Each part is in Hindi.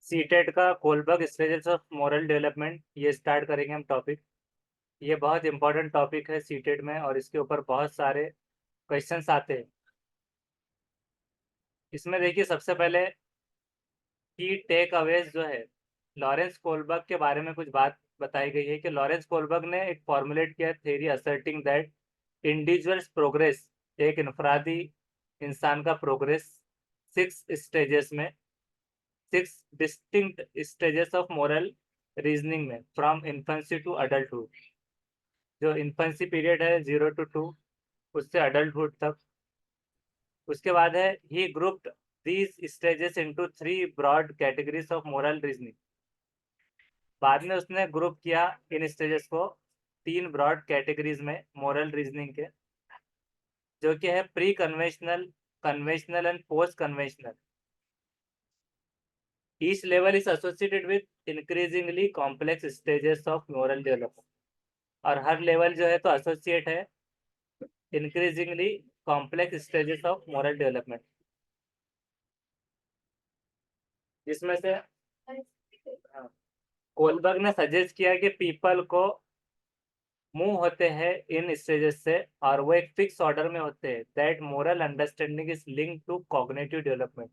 सीटेट का Kohlberg stages of moral development ये स्टार्ट करेंगे हम टॉपिक। ये बहुत इंपॉर्टेंट टॉपिक है सीटेट में और इसके ऊपर बहुत सारे क्वेश्चंस आते हैं। इसमें देखिए सबसे पहले की टेक अवेज जो है लॉरेंस कोलबर्ग के बारे में कुछ बात बताई गई है कि लॉरेंस कोलबर्ग ने एक फॉर्मुलेट किया theory asserting that individuals progress, एक इनफरादी इंसान का प्रोग्रेस सिक्स स्टेजेस में, six distinct stages of moral reasoning में फ्रॉम इन्फेंसी टू अडल्टहुड। जो इन्फेंसी पीरियड है 0 to 2, उससे अडल्टहुड तक। उसके बाद है he grouped these stages into three broad categories of moral reasoning. बाद में उसने ग्रुप किया इन स्टेजेस को तीन ब्रॉड कैटेगरीज में मोरल रीजनिंग के, जो कि है pre conventional, conventional and post conventional. Each level is associated with increasingly complex stages of moral development. और हर लेवल जो है तो एसोसिएट है increasingly complex stages of moral development, जिसमें से कोलबर्ग ने सजेस्ट किया कि पीपल को मूव होते हैं इन स्टेजेस से और वो एक फिक्स ऑर्डर में होते हैं। That moral understanding is link to cognitive development,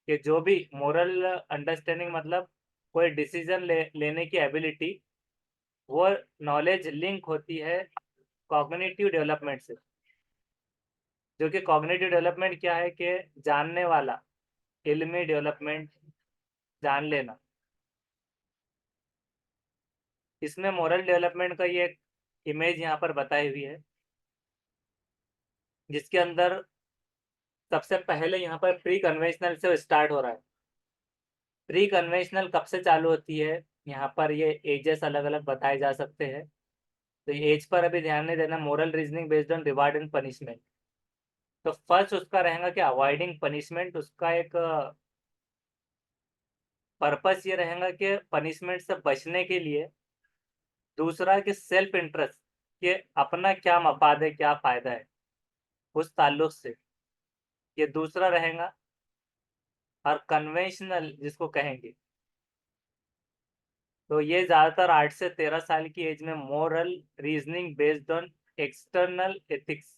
कि जो भी मोरल अंडरस्टैंडिंग मतलब कोई डिसीजन लेने की एबिलिटी, वो नॉलेज लिंक होती है कॉग्निटिव डेवलपमेंट से। जो कि कॉग्निटिव डेवलपमेंट क्या है कि जानने वाला, इल्मी डेवलपमेंट, जान लेना। इसमें मोरल डेवलपमेंट का ये इमेज यहाँ पर बताई हुई है, जिसके अंदर सबसे पहले यहाँ पर प्री कन्वेंशनल से स्टार्ट हो रहा है। प्री कन्वेंशनल कब से चालू होती है, यहाँ पर ये एजेस अलग अलग बताए जा सकते हैं, तो एज पर अभी ध्यान नहीं देना। Moral reasoning based on reward and punishment. तो फर्स्ट उसका रहेगा कि अवॉइडिंग पनिशमेंट, उसका एक पर्पस ये रहेगा कि पनिशमेंट से बचने के लिए। दूसरा कि सेल्फ इंटरेस्ट, कि अपना क्या मफाद है, क्या फायदा है उस ताल्लुक से, ये दूसरा रहेगा। और कन्वेंशनल जिसको कहेंगे, तो ये ज़्यादातर 8 से 13 साल की एज में moral reasoning based on external ethics.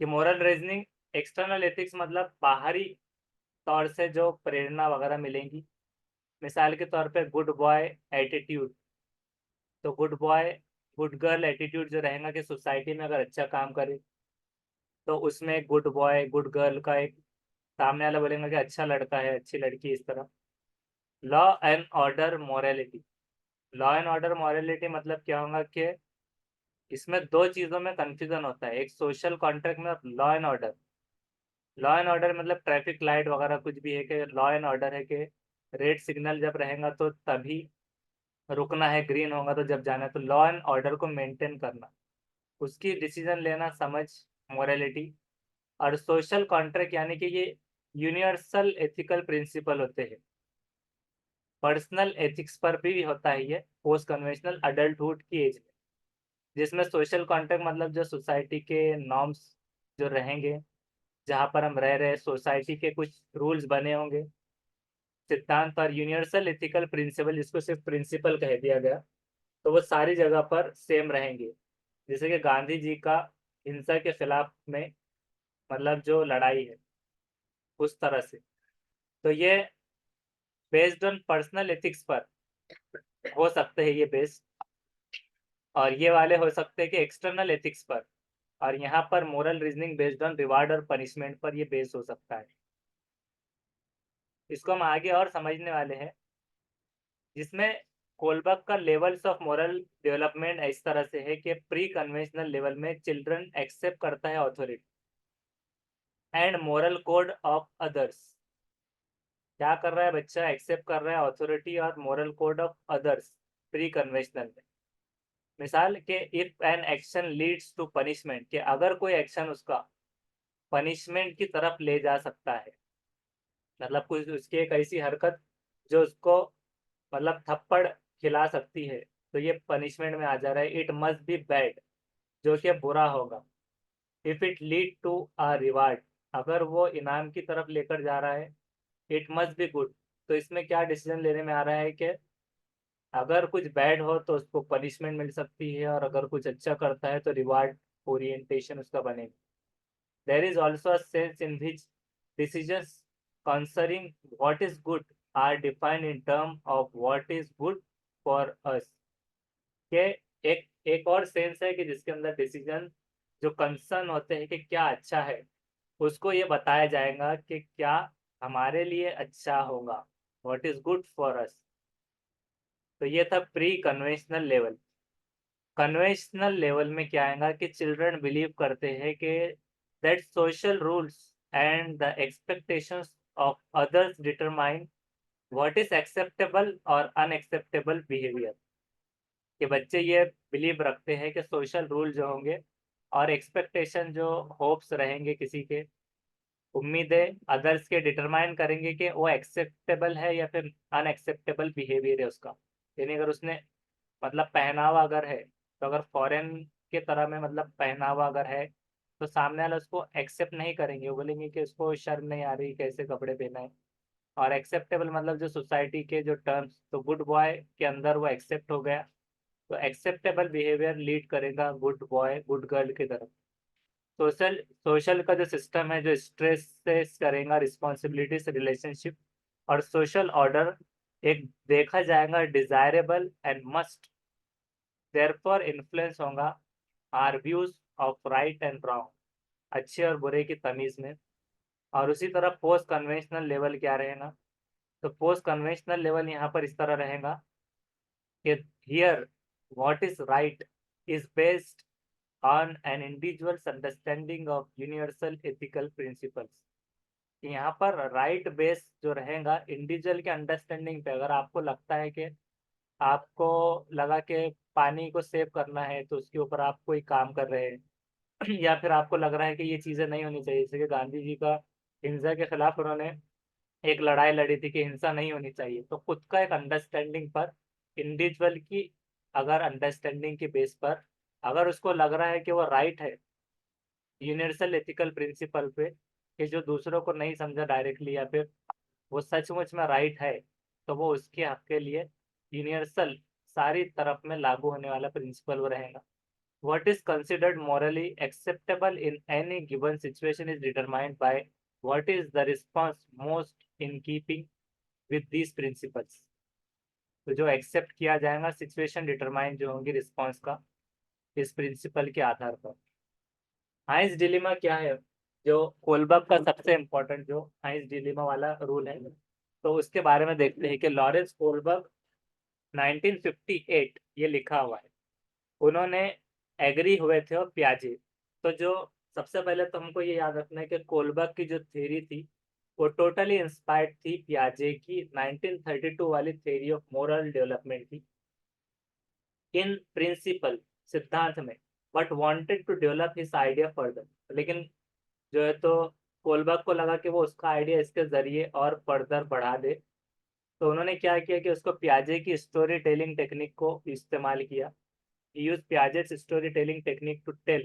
कि मोरल रीजनिंग एक्सटर्नल एथिक्स मतलब बाहरी तौर से जो प्रेरणा वगैरह मिलेंगी। मिसाल के तौर पे गुड बॉय एटीट्यूड, तो good boy good girl attitude जो रहेगा कि सोसाइटी में अगर अच्छा काम करे तो उसमें गुड बॉय गुड गर्ल का एक, सामने वाला बोलेंगे कि अच्छा लड़का है, अच्छी लड़की, इस तरह। Law and order morality. Law and order morality मतलब क्या होगा कि इसमें दो चीज़ों में कंफ्यूजन होता है, एक सोशल कॉन्ट्रैक्ट में और law and order. Law and order मतलब ट्रैफिक लाइट वगैरह कुछ भी है कि लॉ एंड ऑर्डर है कि रेड सिग्नल जब रहेगा तो तभी रुकना है, ग्रीन होगा तो जब जाना है। तो लॉ एंड ऑर्डर को मेंटेन करना, उसकी डिसीजन लेना समझ, मोरालिटी। और सोशल कॉन्ट्रैक्ट यानी कि ये यूनिवर्सल एथिकल प्रिंसिपल होते हैं। पर्सनल एथिक्स पर भी होता है ये पोस्ट कन्वेंशनल अडल्टहुड की एज में, जिसमें सोशल कॉन्ट्रैक्ट मतलब जो सोसाइटी के नॉर्म्स जो रहेंगे, जहाँ पर हम रह रहे, सोसाइटी के कुछ रूल्स बने होंगे, सिद्धांत और यूनिवर्सल एथिकल प्रिंसिपल, जिसको सिर्फ प्रिंसिपल कह दिया गया, तो वो सारी जगह पर सेम रहेंगे। जैसे कि गांधी जी का हिंसा के खिलाफ में मतलब जो लड़ाई है, उस तरह से। तो ये बेस्ड ऑन पर्सनल एथिक्स पर हो सकते हैं ये बेस्ड, और ये वाले हो सकते हैं कि एक्सटर्नल एथिक्स पर। और यहाँ पर moral reasoning based on reward और पनिशमेंट पर ये बेस हो सकता है। इसको हम आगे और समझने वाले हैं, जिसमें कोलबर्ग का लेवल्स ऑफ मोरल डेवलपमेंट इस तरह से है कि प्री कन्वेंशनल लेवल में चिल्ड्रन एक्सेप्ट करता है authority and moral code of others. क्या कर रहा है बच्चा, एक्सेप्ट कर रहा है अथॉरिटी और moral code of others pre conventional में। मिसाल के if an action leads to punishment, कि अगर कोई एक्शन उसका पनिशमेंट की तरफ ले जा सकता है, मतलब कुछ उसकी एक ऐसी हरकत जो उसको मतलब थप्पड़ खिला सकती है, तो ये पनिशमेंट में आ जा रहा है। इट मस्ट बी बैड, जो कि बुरा होगा। If it lead to a reward, अगर वो इनाम की तरफ लेकर जा रहा है, इट मस्ट बी गुड, तो इसमें क्या डिसीजन लेने में आ रहा है कि अगर कुछ बैड हो तो उसको पनिशमेंट मिल सकती है, और अगर कुछ अच्छा करता है तो रिवार्ड ओरिएंटेशन उसका बनेगा. There is also a sense in which decisions concerning what is good are defined in term of what is good for us. के एक एक और सेंस है कि जिसके अंदर डिसीजन जो कंसर्न होते हैं कि क्या अच्छा है, उसको ये बताया जाएगा कि क्या हमारे लिए अच्छा होगा, व्हाट इज गुड फॉर अस. तो ये था pre conventional level. Conventional level में क्या आएगा कि चिल्ड्रन बिलीव करते हैं कि that social rules and the expectations of others determine what is acceptable और अनएक्सेप्टेबल बिहेवियर. कि बच्चे ये बिलीव रखते हैं कि सोशल रूल जो होंगे और एक्सपेक्टेशन जो होप्स रहेंगे किसी के, उम्मीदें अदर्स के डिटरमाइन करेंगे कि वो एक्सेप्टेबल है या फिर अनएक्सेप्टेबल बिहेवियर है उसका. यानी अगर उसने मतलब पहनावा अगर है, तो अगर फॉरेन के तरह में मतलब पहनावा अगर है, तो सामने वाला उसको एक्सेप्ट नहीं करेंगे, वो बोलेंगे कि उसको शर्म नहीं आ रही कैसे कपड़े पहना है. और एक्सेप्टेबल मतलब जो सोसाइटी के जो टर्म्स, तो गुड बॉय के अंदर वो एक्सेप्ट हो गया, तो एक्सेप्टेबल बिहेवियर लीड करेगा गुड बॉय गुड गर्ल की तरफ. सोशल सोशल का जो सिस्टम है जो स्ट्रेस से करेगा रिस्पॉन्सिबिलिटी से रिलेशनशिप और सोशल ऑर्डर, एक देखा जाएगा desirable and must, therefore influence होगा our views of right and wrong, अच्छे और बुरे की तमीज में. और उसी तरह पोस्ट कन्वेंशनल लेवल क्या रहेगा, तो पोस्ट कन्वेंशनल लेवल यहाँ पर इस तरह रहेगा कि here what is right is based on an individual's understanding of universal ethical principles. यहाँ पर राइट बेस जो रहेगा इंडिविजुअल के अंडरस्टैंडिंग पे. अगर आपको लगता है कि आपको लगा कि पानी को सेव करना है तो उसके ऊपर आप कोई काम कर रहे हैं या फिर आपको लग रहा है कि ये चीज़ें नहीं होनी चाहिए, जैसे कि गांधी जी का हिंसा के खिलाफ उन्होंने एक लड़ाई लड़ी थी कि हिंसा नहीं होनी चाहिए, तो खुद का एक अंडरस्टैंडिंग पर इंडिविजुअल की अगर अंडरस्टैंडिंग के बेस पर अगर उसको लग रहा है कि वो राइट है यूनिवर्सल एथिकल प्रिंसिपल पे, कि जो दूसरों को नहीं समझा डायरेक्टली या फिर वो सचमुच में राइट है, तो वो उसके हक के लिए यूनिवर्सल सारी तरफ में लागू होने वाला प्रिंसिपल वो रहेगा. What is considered morally acceptable in any given situation is determined by what is the response most in keeping with these principles. तो जो एक्सेप्ट किया जाएगा सिचुएशन डिटरमाइन जो होंगी रिस्पॉन्स का इस प्रिंसिपल के आधार पर. हाइंस डिलेमा क्या है, जो कोलबर्ग का सबसे इम्पोर्टेंट जो हाइंस डिलेमा वाला रूल है, तो उसके बारे में देखते हैं कि लॉरेंस कोलबर्ग 1958 ये लिखा हुआ है. उन्होंने एग्री हुए थे और प्याजे. तो जो सबसे पहले तो हमको ये याद रखना है कि कोलबर्ग की जो थ्योरी थी वो टोटली इंस्पायर्ड थी प्याजे की 1932 वाली थ्योरी ऑफ मोरल डेवलपमेंट की इन प्रिंसिपल, सिद्धांत में, but wanted to develop his idea further. लेकिन जो है तो कोलबर्ग को लगा कि वो उसका आइडिया इसके जरिए और फर्दर बढ़ा दे, तो उन्होंने क्या किया कि उसको प्याजे की स्टोरी टेलिंग टेक्निक को इस्तेमाल किया. He used Piaget's storytelling technique to tell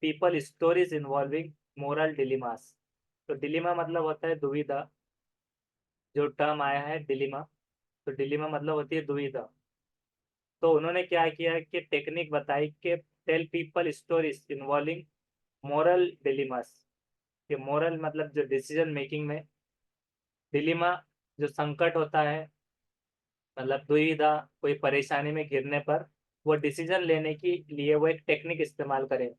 people stories involving moral dilemmas. तो डिलीमा मतलब होता है दुविधा, जो टर्म आया है डिलीमा, तो डिलीमा मतलब होती है दुविधा. तो उन्होंने क्या किया कि टेक्निक बताई कि tell people stories involving moral dilemmas. कि मोरल मतलब जो डिसीजन मेकिंग में डिलीमा जो संकट होता है, मतलब दुविधा, कोई परेशानी में घिरने पर वो डिसीजन लेने के लिए वो एक टेक्निक इस्तेमाल करें.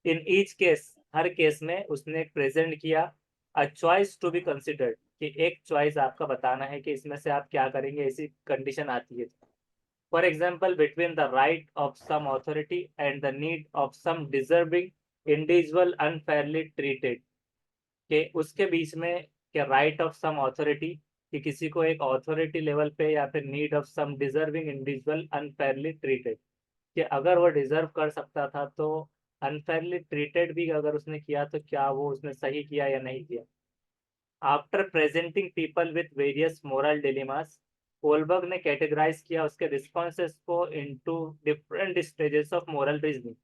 इन ईच केस, हर केस में उसने प्रेजेंट किया a choice to be considered, कि एक चॉइस आपका बताना है कि इसमें से आप क्या करेंगे, ऐसी कंडीशन आती है. For example between the right of some authority and the need of some deserving individual unfairly treated. के उसके बीच में कि राइट ऑफ सम अथॉरिटी, कि किसी को एक अथॉरिटी लेवल पे, या फिर need of some deserving individual unfairly treated, कि अगर वो डिजर्व कर सकता था तो अनफेयरली ट्रीटेड भी अगर उसने किया तो क्या वो उसने सही किया या नहीं किया. After presenting people with various moral dilemmas, Kohlberg ने कैटेगराइज किया उसके रिस्पॉन्सेस को into different stages of moral reasoning,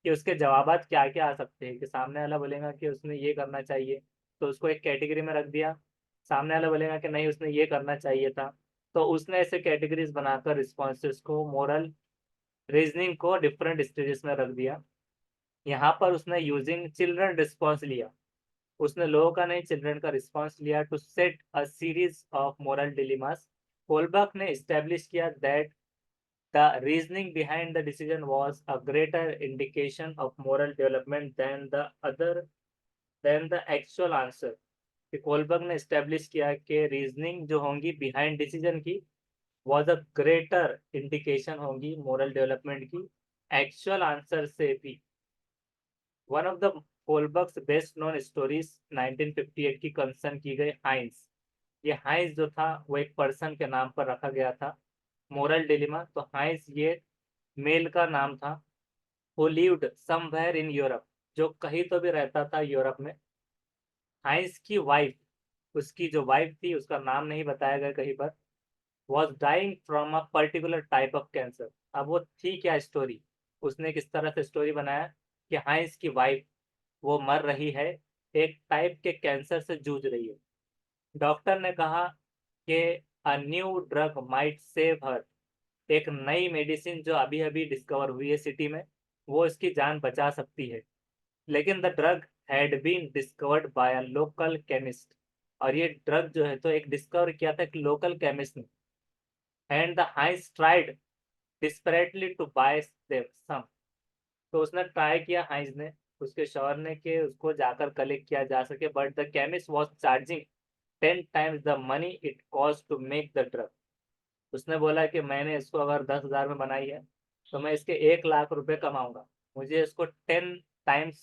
कि उसके जवाबात क्या क्या आ सकते हैं. कि सामने वाला बोलेगा कि उसने ये करना चाहिए, तो उसको एक कैटेगरी में रख दिया. सामने वाला बोलेगा कि नहीं उसने ये करना चाहिए था। तो उसने ऐसे कैटेगरीज बनाकर रिस्पॉन्सेस को, मोरल रीजनिंग को डिफरेंट स्टेजेस में रख दिया। यहाँ पर उसने यूजिंग चिल्ड्रन रिस्पॉन्स लिया, उसने लोगों का नहीं चिल्ड्रन का रिस्पॉन्स लिया to set a series of moral dilemmas. Kohlberg ने स्टैब्लिश किया that the reasoning behind the decision was a greater indication of moral development than the actual answer. कि कोलबर्ग ने स्टैब्लिश किया कि रीजनिंग जो होंगी बिहाइंड डिसीजन की वाज अ ग्रेटर इंडिकेशन होंगी मोरल डेवलपमेंट की एक्चुअल आंसर से भी। One of the Kohlberg's best known stories 1958 की कंसर्न की गई हाइंस। ये हाइंस जो था वो एक पर्सन के नाम पर रखा गया था। मोरल डिलीमा, तो हाइंस ये मेल का नाम था। Who lived somewhere in Europe, जो कहीं तो भी रहता था यूरोप में। हाइंस की वाइफ, उसकी जो वाइफ थी उसका नाम नहीं बताया गया कहीं पर, was dying from a particular type of cancer. अब वो थी क्या स्टोरी, उसने किस तरह से स्टोरी बनाया कि हाइंस की वाइफ वो मर रही है, एक टाइप के कैंसर से जूझ रही है। डॉक्टर ने कहा कि a new drug might save her, एक नई मेडिसिन जो अभी अभी डिस्कवर हुई है सिटी में, वो इसकी जान बचा सकती है। लेकिन the drug had been discovered by a local chemist, और ये ड्रग जो है तो एक डिस्कवर किया था एक लोकल केमिस्ट ने। And the Heinz tried desperately to buy them some, तो उसने ट्राई किया हाइंस ने, उसके शौहर ने, कि उसको जाकर कलेक्ट किया जा सके, but the chemist was charging 10 times the money it cost to make the drug. उसने बोला कि मैंने इसको अगर 10,000 में बनाई है तो मैं इसके 1 लाख रुपए कमाऊंगा, मुझे इसको 10 times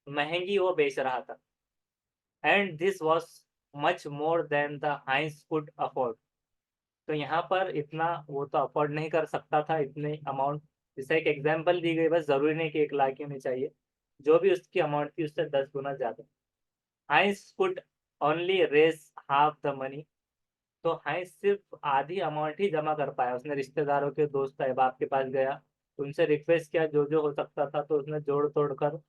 महंगी वो बेच रहा था। And this was much more than the Heinz could afford, तो यहाँ पर इतना वो तो अफोर्ड नहीं कर सकता था इतने अमाउंट। जैसे एक एग्जांपल दी गई, बस जरूरी नहीं कि 1 लाख ही होनी चाहिए, जो भी उसकी अमाउंट थी उससे 10 गुना ज्यादा। Heinz could only raise half the money, तो हाइंस सिर्फ आधी अमाउंट ही जमा कर पाया। उसने रिश्तेदारों के, दोस्त अहबाब के पास गया, उनसे रिक्वेस्ट किया जो जो हो सकता था, तो उसने जोड़ तोड़ कर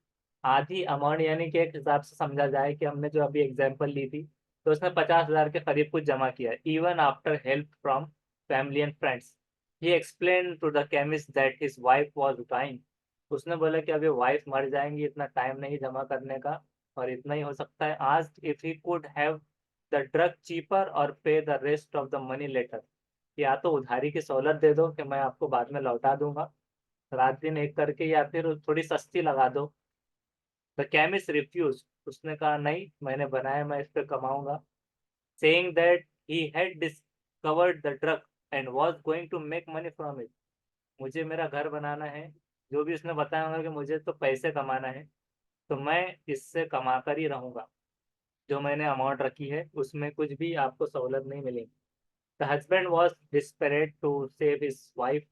आधी अमाउंट, यानी कि एक हिसाब से समझा जाए कि हमने जो अभी एग्जांपल ली थी, तो उसने 50,000 के करीब कुछ जमा किया, even after help from family and friends. He explain to the chemist that his wife was dying, उसने बोला कि अभी वाइफ मर जाएंगी, इतना टाइम नहीं जमा करने का, और इतना ही हो सकता है। आज if he could have the drug cheaper और pay the rest of the money later, या तो उधारी की सहूलत दे दो कि मैं आपको बाद में लौटा दूंगा रात दिन एक करके, या फिर थोड़ी सस्ती लगा दो। द केमिस्ट रिफ्यूज, उसने कहा नहीं, मैंने बनाया, मैं इस पे कमाऊंगा। Saying that he had discovered the drug and was going to make money from it, मुझे मेरा घर बनाना है, जो भी उसने बताया होगा कि मुझे तो पैसे कमाना है, तो मैं इससे कमा कर ही रहूंगा। जो मैंने अमाउंट रखी है उसमें कुछ भी आपको सहूलत नहीं मिलेगी। The husband was desperate to save his wife,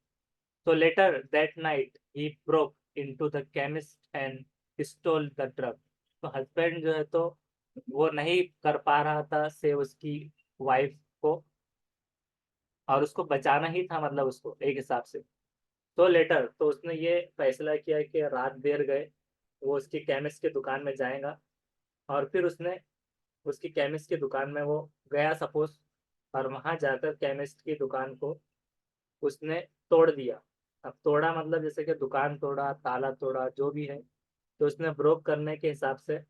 so later that night he broke into the chemist and stole the drug। तो हस्बैंड जो है तो वो नहीं कर पा रहा था सेव उसकी वाइफ को, और उसको बचाना ही था मतलब उसको एक हिसाब से। तो लेटर, तो उसने ये फैसला किया कि रात देर गए वो उसकी केमिस्ट की दुकान में जाएगा, और फिर उसने उसकी केमिस्ट की दुकान में वो गया सपोज, और वहां जाकर केमिस्ट की दुकान को उसने तोड़ दिया। अब तोड़ा मतलब जैसे कि दुकान तोड़ा, ताला तोड़ा, जो भी है, तो उसने ब्रोक करने के हिसाब से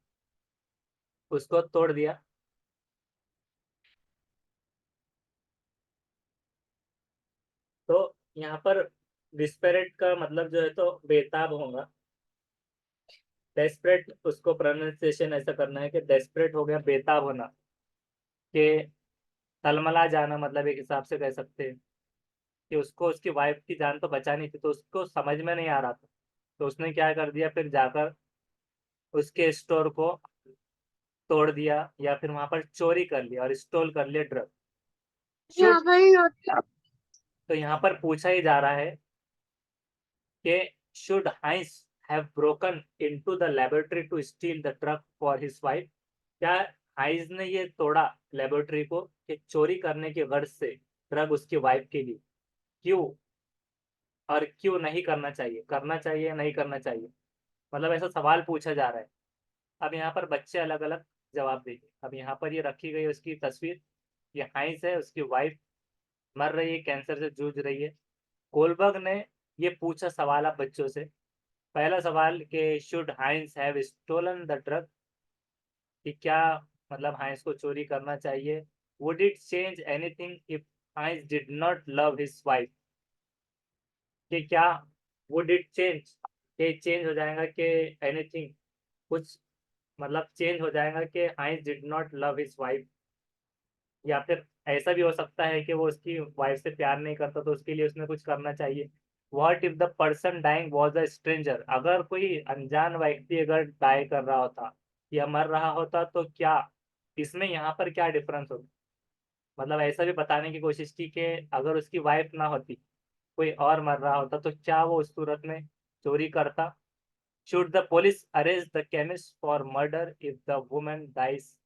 उसको तोड़ दिया। तो यहाँ पर डिस्पेरेट का मतलब जो है तो बेताब होगा। डेस्परेट, उसको प्रोनाउंसिएशन ऐसा करना है कि डेस्परेट हो गया बेताब होना, कि तलमला जाना, मतलब एक हिसाब से कह सकते हैं कि उसको उसकी वाइफ की जान तो बचानी थी, तो उसको समझ में नहीं आ रहा था, तो उसने क्या कर दिया, फिर जाकर उसके स्टोर को तोड़ दिया, या फिर वहां पर चोरी कर लिया और स्टोल कर लिया ड्रग। शुड, तो यहाँ पर पूछा ही जा रहा है कि should Heinz have broken into the laboratory to steal the drug for his wife, क्या हाइंस ने ये तोड़ा लेबोरेटरी को कि चोरी करने की गर्ज से ड्रग उसकी वाइफ के लिए, क्यों, और क्यों नहीं करना चाहिए, करना चाहिए नहीं करना चाहिए, मतलब ऐसा सवाल पूछा जा रहा है। अब यहाँ पर बच्चे अलग अलग जवाब देगी। अब यहाँ पर ये रखी गई उसकी तस्वीर, ये हाइंस है, उसकी वाइफ मर रही है, कैंसर से जूझ रही है। कोलबर्ग ने ये पूछा सवाल आप बच्चों से। पहला सवाल कि should Heinz have stolen the drug, कि क्या मतलब हाइंस को चोरी करना चाहिए। Would it change anything if Heinz did not love his wife, कि क्या वुड इट चेंज, कि चेंज हो जाएगा कि एनीथिंग, कुछ मतलब चेंज हो जाएगा कि Heinz did not love his wife, या फिर ऐसा भी हो सकता है कि वो उसकी वाइफ से प्यार नहीं करता तो उसके लिए उसने कुछ करना चाहिए। What if the person dying was a stranger, अगर कोई अनजान व्यक्ति अगर डाई कर रहा होता या मर रहा होता तो क्या इसमें यहाँ पर क्या डिफरेंस होता। मतलब ऐसा भी बताने की कोशिश की कि अगर उसकी वाइफ ना होती, कोई और मर रहा होता तो क्या वो उस सूरत में चोरी करता। Should the police arrest the chemist for murder if the woman dies,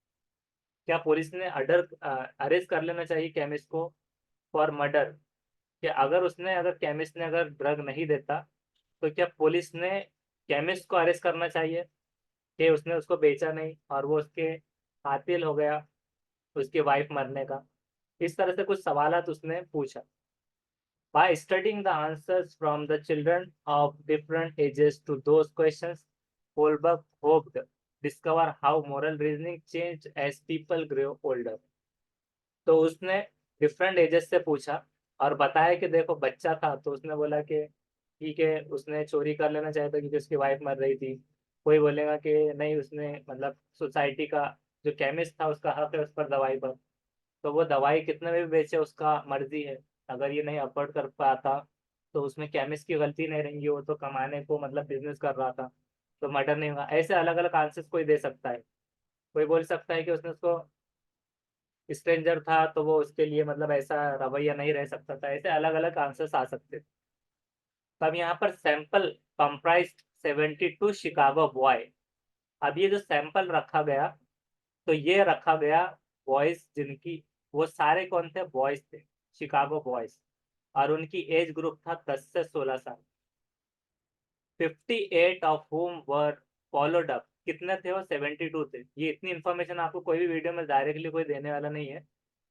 क्या पुलिस ने अरेस्ट कर लेना चाहिए केमिस्ट को फॉर मर्डर, कि अगर उसने अगर केमिस्ट ने अगर ड्रग नहीं देता तो क्या पुलिस ने केमिस्ट को अरेस्ट करना चाहिए कि उसने उसको बेचा नहीं और वो उसके कातिल हो गया उसकी वाइफ मरने का। इस तरह से कुछ सवालात उसने पूछा। By studying the answers from the children of different ages to those questions, Kohlberg hoped discover how moral reasoning changed as people grew older. तो उसने डिफरेंट एजेस से पूछा और बताया कि देखो बच्चा था तो उसने बोला कि ठीक है उसने चोरी कर लेना चाहिए था क्योंकि उसकी वाइफ मर रही थी। कोई बोलेगा कि नहीं उसने मतलब सोसाइटी का जो केमिस्ट था उसका हक है उस पर दवाई पर, तो वो दवाई कितने में भी बेचे उसका मर्जी है। अगर ये नहीं अफोर्ड कर पाता तो उसमें केमिस्ट की गलती नहीं रहेंगी, वो तो कमाने को मतलब बिजनेस कर रहा था, तो मर्डर नहीं होगा। ऐसे अलग अलग आंसर्स कोई दे सकता है। कोई बोल सकता है कि उसने उसको स्ट्रेंजर था तो वो उसके लिए मतलब ऐसा रवैया नहीं रह सकता था। ऐसे अलग अलग आंसर्स आ सकते थे। तब यहाँ पर सैंपल कंप्राइज 72 शिकागो बॉय। अब ये जो सैंपल रखा गया तो ये रखा गया बॉयज जिनकी, वो सारे कौन थे, बॉयज थे, शिकागो बॉयज, और उनकी एज ग्रुप था 10 से 16 साल। 58 of whom were followed up, कितने थे वो, 72 थे। ये इतनी इन्फॉर्मेशन आपको कोई भी वीडियो में डायरेक्टली कोई देने वाला नहीं है।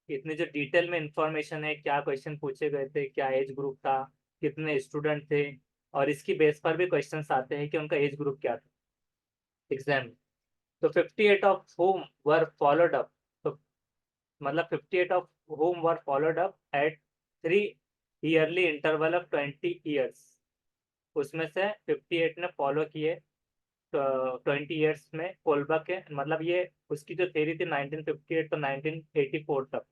इतनी जो डिटेल में इंफॉर्मेशन है, क्या क्वेश्चन पूछे गए थे, क्या एज ग्रुप था, कितने स्टूडेंट थे, और इसकी बेस पर भी क्वेश्चंस आते हैं कि उनका एज ग्रुप क्या था एग्जाम में। तो 58 of whom were followed up, तो मतलब 58 of whom were followed up at 3 yearly interval of 20 years, उसमें से 58 ने फॉलो किए 20 ईयर्स में कोलबा के, मतलब ये उसकी जो थेरी थी 1958 to 1984 तक।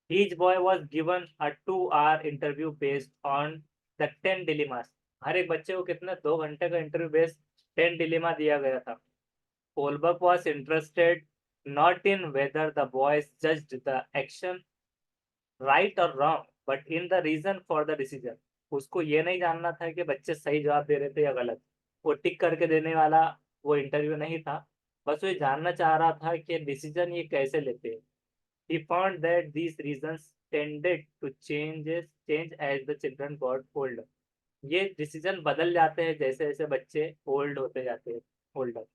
Each boy was given a 2 hour interview based on the 10 dilemmas। हर एक बच्चे को कितने 2 घंटे का इंटरव्यू बेस्ड 10 डिलेमा दिया गया था। Kohlberg was interested not in whether the boys judged the action right or wrong, but in the reason for the decision। उसको ये नहीं जानना था कि बच्चे सही जवाब दे रहे थे या गलत, वो टिक करके देने वाला वो इंटरव्यू नहीं था। बस वो ये जानना चाह रहा था कि डिसीजन ये कैसे लेते हैं। He found that these reasons tended to change as the children got older। ये डिसीजन बदल जाते हैं जैसे जैसे बच्चे ओल्ड होते जाते हैं, older.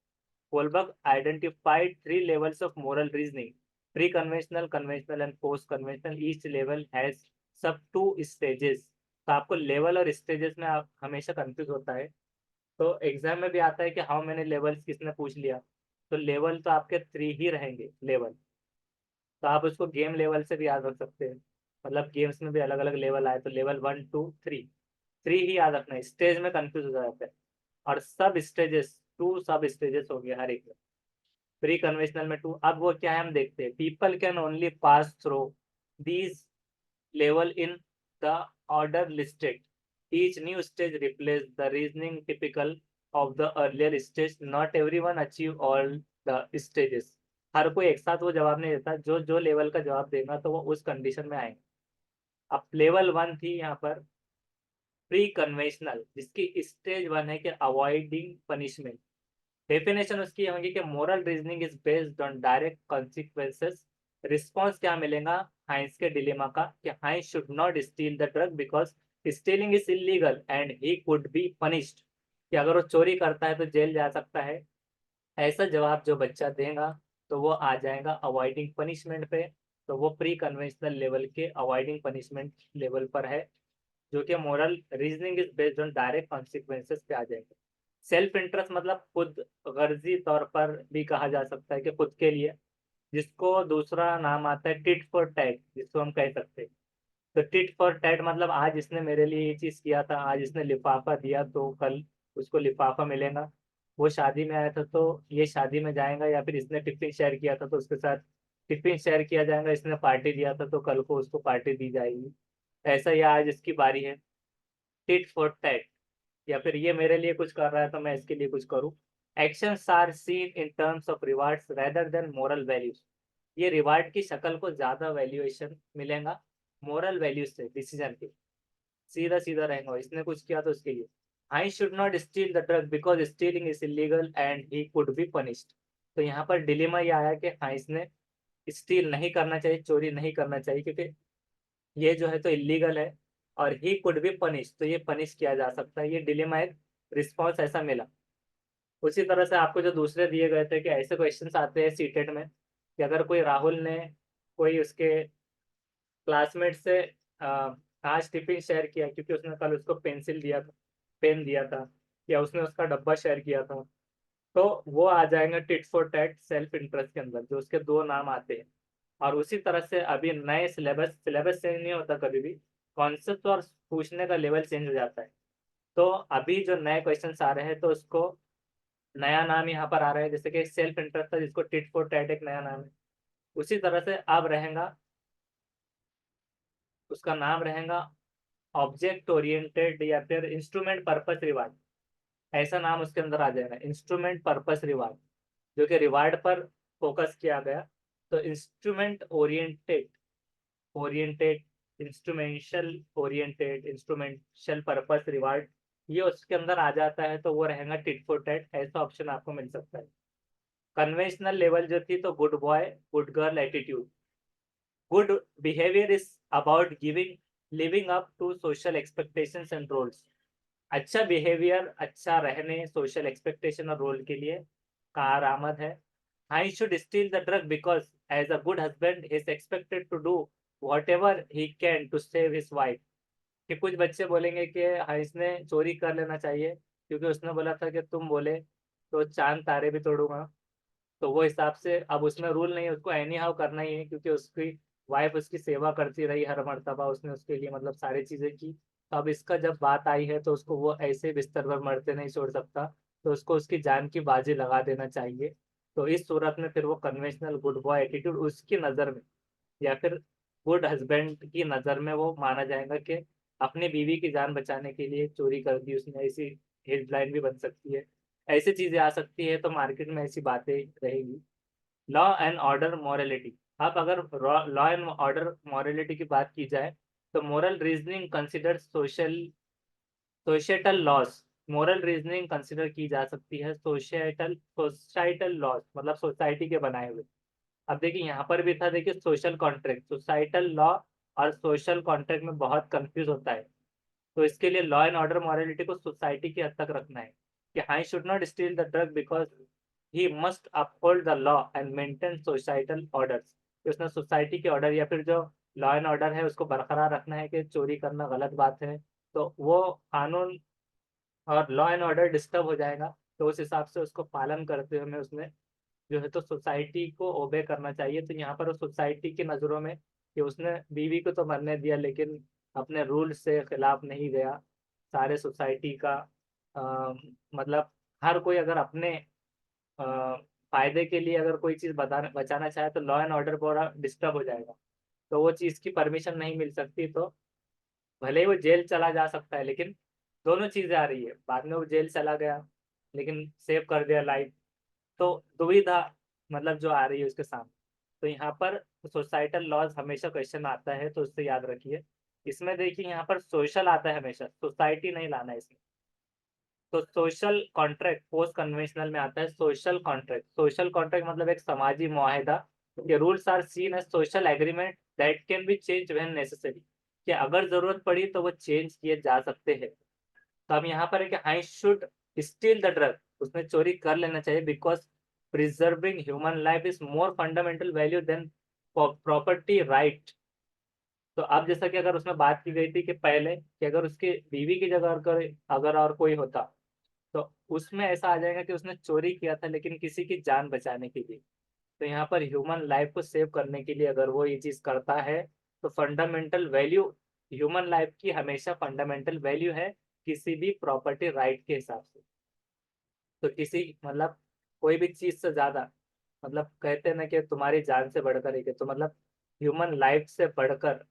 Kohlberg identified 3 levels of moral reasoning: pre-conventional, conventional, and post-conventional. Each level has sub 2 stages। तो आपको लेवल और स्टेजेस में आप हमेशा कंफ्यूज होता है। तो एग्जाम में भी आता है कि हाउ मेनी लेवल्स किसने पूछ लिया, तो लेवल तो आपके 3 ही रहेंगे लेवल। तो आप उसको गेम लेवल से भी याद रख सकते हैं, मतलब गेम्स में भी अलग अलग लेवल आए तो लेवल 1 2 3, 3 ही याद रखना है, स्टेज में कंफ्यूज हो जाता है। और सब स्टेजेस 2 सब स्टेजेस हो गए हर एक में। प्री कन्वेंशनल में 2। अब वो क्या है हम देखते हैं। People can only pass through these level in the order listed. Each new stage replace the reasoning typical of the earlier stage. Not everyone achieve all the stages. हर कोई एक साथ वो जवाब नहीं देता, जो जो लेवल का जवाब देगा तो वो उस कंडीशन में आएंगे। अब लेवल 1 थी यहाँ पर प्री कन्वेंशनल, जिसकी स्टेज 1 है कि अवॉइडिंग पनिशमेंट। डेफिनेशन उसकी होगी कि moral reasoning is based on direct consequences. Response क्या मिलेगा हाइंस के डिलेमा का, कि Heinz should not steal the drug because stealing is illegal and he could be punished, कि अगर वो चोरी करता है तो जेल जा सकता है। ऐसा जवाब जो बच्चा देगा तो वो आ जाएगा अवॉइडिंग पनिशमेंट पे। तो वो प्री कन्वेंशनल लेवल के अवॉइडिंग पनिशमेंट लेवल पर है, जो कि moral reasoning is based on direct consequences पे आ जाएंगे। सेल्फ इंटरेस्ट मतलब खुद गर्जी तौर पर भी कहा जा सकता है कि खुद के लिए, जिसको दूसरा नाम आता है टिट फॉर टैट, जिसको हम कह सकते हैं। तो टिट फॉर टैट मतलब आज इसने मेरे लिए ये चीज किया था, आज इसने लिफाफा दिया तो कल उसको लिफाफा मिलेगा। वो शादी में आया था तो ये शादी में जाएगा, या फिर इसने टिफिन शेयर किया था तो उसके साथ टिफिन शेयर किया जाएगा, इसने पार्टी दिया था तो कल को उसको पार्टी दी जाएगी। ऐसा ही आज इसकी बारी है, टिट फॉर टैट। या फिर ये मेरे लिए कुछ कर रहा है तो मैं इसके लिए कुछ करूँ। Actions are seen in terms of rewards rather than moral values. ये रिवार्ड की शक्ल को ज्यादा वैल्यूएशन मिलेगा मोरल वैल्यूज से डिसीजन के। सीधा सीधा रहेगा, इसने कुछ किया तो उसके लिए। I should not steal the drug because stealing is illegal and he could be punished. तो यहाँ पर डिलेमा ये आया कि हाँ इसने स्टील नहीं करना चाहिए, चोरी नहीं करना चाहिए, क्योंकि ये जो है तो इलीगल है, और ही कुड बी पनिश, तो ये पनिश किया जा सकता है। ये डिलेमा एक रिस्पॉन्स ऐसा मिला। उसी तरह से आपको जो दूसरे दिए गए थे कि ऐसे क्वेश्चंस आते हैं सीटेट में कि अगर कोई राहुल ने कोई उसके क्लासमेट से आज टिफिन शेयर किया क्योंकि उसने कल उसको पेंसिल दिया था, पेन दिया था, या उसने उसका डब्बा शेयर किया था, तो वो आ जाएंगे tit for TET self interest के अंदर, जो उसके दो नाम आते हैं। और उसी तरह से अभी नए सिलेबस सिलेबस चेंज नहीं होता कभी भी, कॉन्सेप्ट और पूछने का लेवल चेंज हो जाता है। तो अभी जो नए क्वेश्चन आ रहे हैं तो उसको नया नाम यहाँ पर आ रहा है, जैसे कि सेल्फ इंटरेस्ट था जिसको टिट फॉर टैट एक नया नाम है। उसी तरह से अब रहेगा, उसका नाम रहेगा ऑब्जेक्ट ओरिएंटेड या फिर इंस्ट्रूमेंट पर्पस रिवार्ड। ऐसा नाम उसके अंदर आ जाएगा, इंस्ट्रूमेंट पर्पस रिवार्ड, जो कि रिवार्ड पर फोकस किया गया। तो instrument oriented oriented instrumental purpose reward, ये उसके अंदर आ जाता है, तो वो रहेगा टिट फॉर टैट। ऐसा ऑप्शन आपको मिल सकता है। कन्वेंशनल लेवल जो थी तो good boy good girl attitude. Good behaviour is about giving living up to social expectations and roles. अच्छा बिहेवियर, अच्छा रहने सोशल एक्सपेक्टेशन और रोल के लिए कारआमद है। I should steal the drug because as a good husband is expected to do whatever he can to save his wife. कि कुछ बच्चे बोलेंगे कि हाँ इसने चोरी कर लेना चाहिए क्योंकि उसने बोला था कि तुम बोले तो चांद तारे भी तोड़ूंगा। तो वो हिसाब से अब उसमें रूल नहीं है, उसको एनी हाउ करना ही है, क्योंकि उसकी वाइफ उसकी सेवा करती रही हर मर्तबा, उसने उसके लिए मतलब सारी चीजें की। तो अब इसका जब बात आई है तो उसको वो ऐसे बिस्तर पर मरते नहीं छोड़ सकता, तो उसको उसकी जान की बाजी लगा देना चाहिए। तो इस सूरत में फिर वो कन्वेंशनल गुड बॉय एटीट्यूड उसकी नज़र में, या फिर गुड हस्बैंड की नज़र में वो माना जाएगा कि अपनी बीवी की जान बचाने के लिए चोरी कर दी उसने। ऐसी हेडलाइन भी बन सकती है, ऐसी चीजें आ सकती है, तो मार्केट में ऐसी बातें रहेगी। Law and order morality. अब अगर लॉ एंड ऑर्डर मॉरलिटी की बात की जाए तो moral reasoning consider societal laws. Moral reasoning consider की जा सकती है सोसाइटल लॉज, मतलब सोसाइटी के बनाए हुए। अब देखिए यहाँ पर भी था, देखिए सोशल कॉन्ट्रैक्ट, सोसाइटल लॉ और सोशल कॉन्ट्रैक्ट में बहुत कंफ्यूज होता है। तो इसके लिए लॉ एंड ऑर्डर मॉरलिटी को सोसाइटी की हद तक रखना है कि I should not steal the drug because he must uphold the law and maintain societal orders. उसने सोसाइटी के ऑर्डर या फिर जो लॉ एंड ऑर्डर है उसको बरकरार रखना है, कि चोरी करना गलत बात है तो वो कानून और लॉ एंड ऑर्डर डिस्टर्ब हो जाएगा। तो उस हिसाब से उसको पालन करते हुए उसने जो है तो सोसाइटी को ओबे करना चाहिए। तो यहाँ पर सोसाइटी की नज़रों में कि उसने बीवी को तो मरने दिया लेकिन अपने रूल से खिलाफ नहीं गया। सारे सोसाइटी का मतलब हर कोई अगर अपने फायदे के लिए अगर कोई चीज़ बचाना चाहे तो लॉ एंड ऑर्डर पूरा डिस्टर्ब हो जाएगा। तो वो चीज़ की परमिशन नहीं मिल सकती। तो भले ही वो जेल चला जा सकता है, लेकिन दोनों चीज़ें आ रही है, बाद में वो जेल चला गया लेकिन सेव कर दिया लाइफ। तो दुविधा मतलब जो आ रही है उसके सामने। तो यहाँ पर सोसाइटल लॉज हमेशा क्वेश्चन आता है, तो उससे याद रखिए। इसमें देखिए यहाँ पर सोशल आता है, हमेशा सोसाइटी नहीं लाना है इसमें। तो सोशल कॉन्ट्रैक्ट पोस्ट कन्वेंशनल में आता है। सोशल कॉन्ट्रैक्ट मतलब एक समाजी मुआहदा। के rules are seen as social agreement that can be change when necessary. कि अगर जरूरत पड़ी तो वो चेंज किए जा सकते हैं। तो अब यहाँ पर है कि आई शुड स्टील द ड्रग, उसने चोरी कर लेना चाहिए because preserving human life is more fundamental value than property right. तो अब जैसा कि अगर उसमें बात की गई थी कि पहले कि अगर उसके बीवी की जगह अगर अगर और कोई होता, तो उसमें ऐसा आ जाएगा कि उसने चोरी किया था लेकिन किसी की जान बचाने के लिए। तो यहाँ पर ह्यूमन लाइफ को सेव करने के लिए अगर वो ये चीज करता है, तो फंडामेंटल वैल्यू ह्यूमन लाइफ की हमेशा फंडामेंटल वैल्यू है किसी भी प्रॉपर्टी राइट के हिसाब से। तो किसी मतलब कोई भी चीज से ज्यादा, मतलब कहते हैं ना कि तुम्हारी जान से बढ़कर एक है, तो मतलब ह्यूमन लाइफ से बढ़कर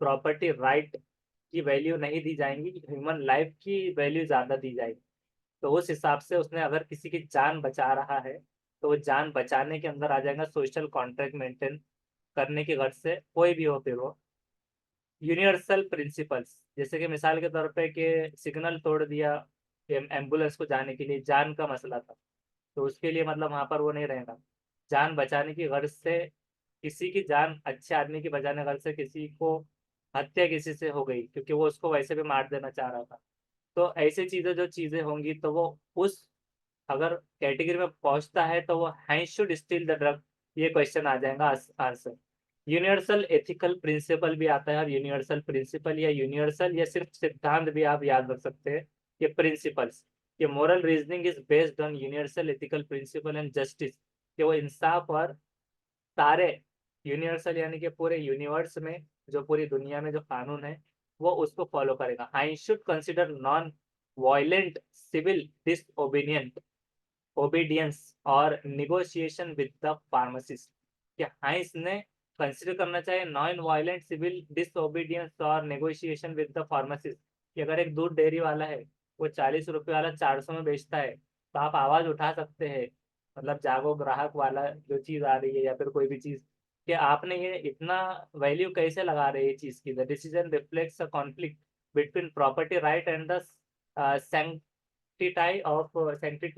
प्रॉपर्टी राइट की वैल्यू नहीं दी जाएंगी, ह्यूमन लाइफ की वैल्यू ज्यादा दी जाएगी। तो उस हिसाब से उसने अगर किसी की जान बचा रहा है, तो वो जान बचाने के अंदर आ जाएगा सोशल कॉन्ट्रैक्ट मेंटेन करने की गर्ज से, कोई भी हो फिर वो। यूनिवर्सल प्रिंसिपल्स, जैसे कि मिसाल के तौर पे कि सिग्नल तोड़ दिया एम्बुलेंस को जाने के लिए, जान का मसला था, तो उसके लिए मतलब वहां पर वो नहीं रहेगा। जान बचाने की गर्ज से, किसी की जान अच्छे आदमी की बचाने की गर्ज से किसी को हत्या किसी से हो गई क्योंकि वो उसको वैसे भी मार देना चाह रहा था, तो ऐसी चीजें जो चीजें होंगी तो वो उस अगर कैटेगरी में पहुंचता है तो वो high should steal the drug, ये क्वेश्चन आ जाएगा आंसर। यूनिवर्सल एथिकल प्रिंसिपल भी आता है, और यूनिवर्सल प्रिंसिपल या यूनिवर्सल या सिर्फ सिद्धांत भी आप याद रख सकते हैं। ये प्रिंसिपल्स, ये moral reasoning is based on universal ethical principle and justice, कि वो इंसाफ और सारे यूनिवर्सल यानी कि पूरे यूनिवर्स में, जो पूरी दुनिया में जो कानून है वो उसको फॉलो करेगा। I should consider non violent civil disobedient obedience और निगोशिएशन विद द फार्मासिस्ट। क्या हाइंस ने कंसिडर करना चाहिए नॉन वायलेंट सिविल डिसओबीडियंस और नेगोशिएशन विद द फार्मासिस्ट, कि अगर एक दूध डेयरी वाला है, वो 40 रुपये वाला 400 में बेचता है, तो आप आवाज उठा सकते हैं, मतलब जागो ग्राहक वाला जो चीज आ रही है या फिर कोई भी चीज, कि आपने ये इतना वैल्यू कैसे लगा रहे हैं ये चीज की। The decision reflects a conflict between property right and the सेंटिटी